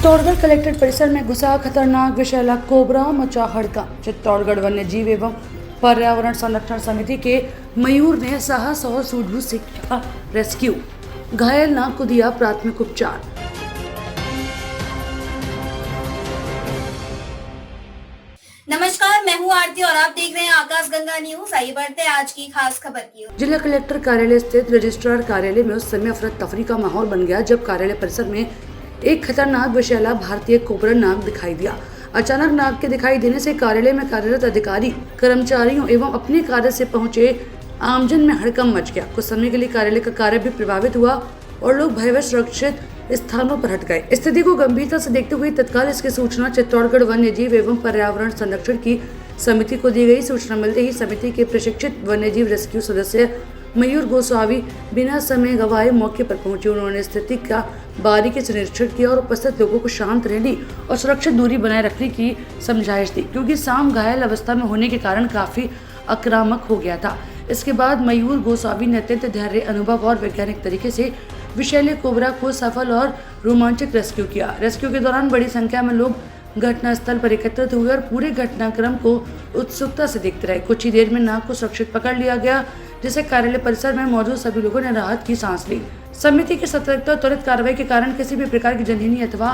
Chittorgarh collectorate परिसर में घुसा खतरनाक विषैला कोबरा, मचा हड़कंप। चित्तौड़गढ़ वन्य जीव एवं पर्यावरण संरक्षण समिति के मयूर ने साहस और सूझबूझ से किया रेस्क्यू। घायल नाग को दिया प्राथमिक उपचार। नमस्कार, मैं हूँ आरती और आप देख रहे हैं आकाशगंगा न्यूज। आइए बढ़ते हैं आज की खास खबर की ओर। जिला कलेक्टर कार्यालय स्थित रजिस्ट्रार कार्यालय में उस समय अफरा तफरी का माहौल बन गया जब कार्यालय परिसर में एक खतरनाक विषैला भारतीय कोबरा नाग दिखाई दिया। अचानक नाग के दिखाई देने से कार्यालय में कार्यरत अधिकारी, कर्मचारियों एवं अपने कार्य से पहुंचे आमजन में हड़कंप मच गया। कुछ समय के लिए कार्यालय का कार्य भी प्रभावित हुआ और लोग भयवश सुरक्षित स्थानों पर हट गए। स्थिति को गंभीरता से देखते हुए तत्काल इसकी सूचना चित्तौड़गढ़ वन्य जीव एवं पर्यावरण संरक्षण की समिति को दी गई। सूचना मिलते ही समिति के प्रशिक्षित वन्य जीव रेस्क्यू सदस्य मयूर गोस्वामी बिना समय गवाए मौके पर पहुंचे। उन्होंने स्थिति का बारीकी से निरीक्षण किया और उपस्थित लोगों को शांत रहने और सुरक्षित दूरी बनाए रखने की समझाइश दी, क्योंकि सांप घायल अवस्था में होने के कारण काफी आक्रामक हो गया था। इसके बाद मयूर गोस्वामी ने अत्यंत धैर्य, अनुभव और वैज्ञानिक तरीके से विषैले कोबरा को सफल और रोमांचक रेस्क्यू किया। रेस्क्यू के दौरान बड़ी संख्या में लोग घटनास्थल पर एकत्रित हुए और पूरे घटनाक्रम को उत्सुकता से देखते रहे। कुछ ही देर में नाग को सुरक्षित पकड़ लिया गया, जिसे कार्यालय परिसर में मौजूद सभी लोगों ने राहत की सांस ली। समिति की सतर्कता और त्वरित कार्रवाई के कारण किसी भी प्रकार की जनहानि अथवा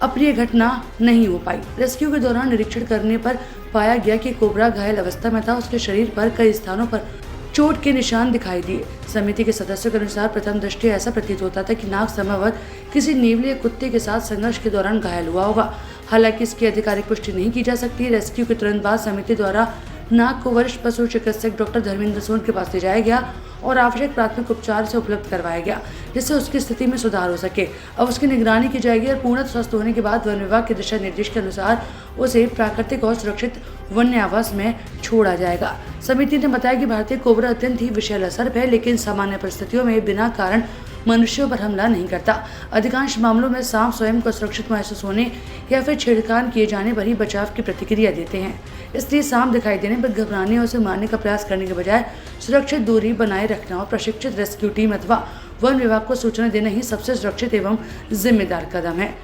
अप्रिय घटना नहीं हो पाई। रेस्क्यू के दौरान निरीक्षण करने पर पाया गया कि कोबरा घायल अवस्था में था। उसके शरीर पर कई स्थानों पर चोट के निशान दिखाई दिए। समिति के सदस्यों के अनुसार प्रथम दृष्टि ऐसा प्रतीत होता था कि नाग संभवतः किसी नेवले कुत्ते के साथ संघर्ष के दौरान घायल हुआ होगा। हालांकि इसकी आधिकारिक पुष्टि नहीं की जा सकती। रेस्क्यू के तुरंत बाद समिति द्वारा नाग को वरिष्ठ पशु चिकित्सक डॉक्टर धर्मेंद्र सोन के पास ले जाया गया और आवश्यक प्राथमिक उपचार से उपलब्ध करवाया गया, जिससे उसकी स्थिति में सुधार हो सके। अब उसकी निगरानी की जाएगी और पूर्ण स्वस्थ होने के बाद वन विभाग के दिशा निर्देश के अनुसार उसे प्राकृतिक और सुरक्षित वन्य आवास में छोड़ा जाएगा। समिति ने बताया कि भारतीय कोबरा अत्यंत ही विषैला सर्प है, लेकिन सामान्य परिस्थितियों में बिना कारण मनुष्यों पर हमला नहीं करता। अधिकांश मामलों में सांप स्वयं को सुरक्षित महसूस होने या फिर छेड़खानी किए जाने पर ही बचाव की प्रतिक्रिया देते हैं। इसलिए सांप दिखाई देने पर घबराने और उसे मारने का प्रयास करने के बजाय सुरक्षित दूरी बनाए रखना और प्रशिक्षित रेस्क्यू टीम अथवा वन विभाग को सूचना देना ही सबसे सुरक्षित एवं जिम्मेदार कदम है।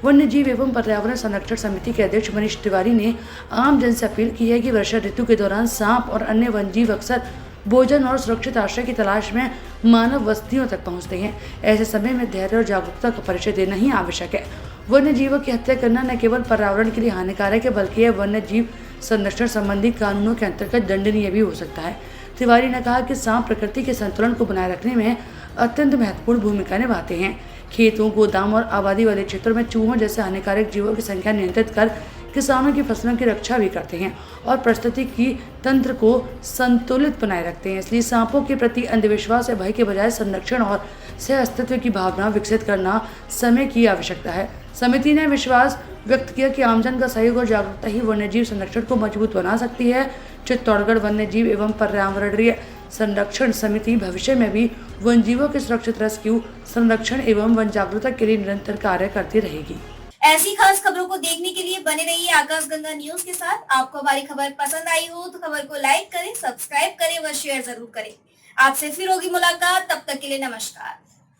वन्य जीव एवं पर्यावरण संरक्षण समिति के अध्यक्ष मनीष तिवारी ने आम जन से अपील की है कि वर्षा ऋतु के दौरान सांप और अन्य वन जीव अक्सर भोजन और सुरक्षित आश्रय की तलाश में मानव बस्तियों तक पहुंचते हैं। ऐसे समय में धैर्य और जागरूकता का परिचय देना ही आवश्यक है। वन्य जीवों की हत्या करना न केवल पर्यावरण के लिए हानिकारक है, बल्कि यह वन्य जीव संरक्षण संबंधी कानूनों के अंतर्गत दंडनीय भी हो सकता है। तिवारी ने कहा कि सांप प्रकृति के संतुलन को बनाए रखने में अत्यंत महत्वपूर्ण भूमिका निभाते हैं। खेतों, गोदाम और आबादी वाले क्षेत्रों में चूहों जैसे हानिकारक जीवों की संख्या नियंत्रित कर किसानों की फसलों की रक्षा भी करते हैं और पारिस्थितिकी तंत्र को संतुलित बनाए रखते हैं। इसलिए सांपों के प्रति अंधविश्वास या भय के बजाय संरक्षण और सह अस्तित्व की भावना विकसित करना समय की आवश्यकता है। समिति ने विश्वास व्यक्त किया कि आमजन का सहयोग और जागरूकता ही वन्यजीव संरक्षण को मजबूत बना सकती है। चित्तौड़गढ़ वन्यजीव एवं पर्यावरणीय संरक्षण समिति भविष्य में भी वन जीवों के सुरक्षित रेस्क्यू, संरक्षण एवं वन जागरूकता के लिए निरंतर कार्य करती रहेगी। ऐसी खास खबरों को देखने के लिए बने रहिए आकाशगंगा न्यूज के साथ। आपको हमारी खबर पसंद आई हो तो खबर को लाइक करें, सब्सक्राइब करें व शेयर जरूर करें। आपसे फिर होगी मुलाकात, तब तक के लिए नमस्कार।